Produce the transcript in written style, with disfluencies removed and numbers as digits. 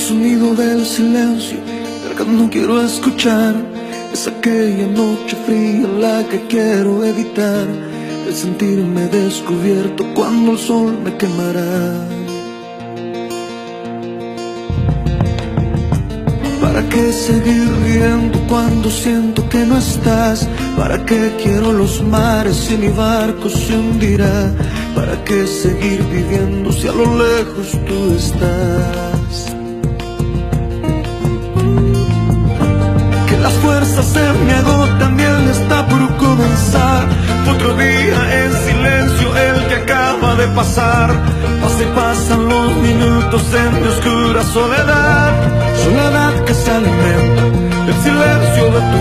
sonido del silencio, el que no quiero escuchar. Es aquella noche fría la que quiero evitar, el sentirme descubierto cuando el sol me quemará. ¿Para qué seguir viviendo cuando siento que no estás? ¿Para qué quiero los mares si mi barco se hundirá? ¿Para qué seguir viviendo si a lo lejos tú estás? Que las fuerzas se me agotan y él está por comenzar. Otro día en silencio el que acaba de pasar. Pasan los minutos en mi oscura soledad. Soledad que se alimenta del silencio de tu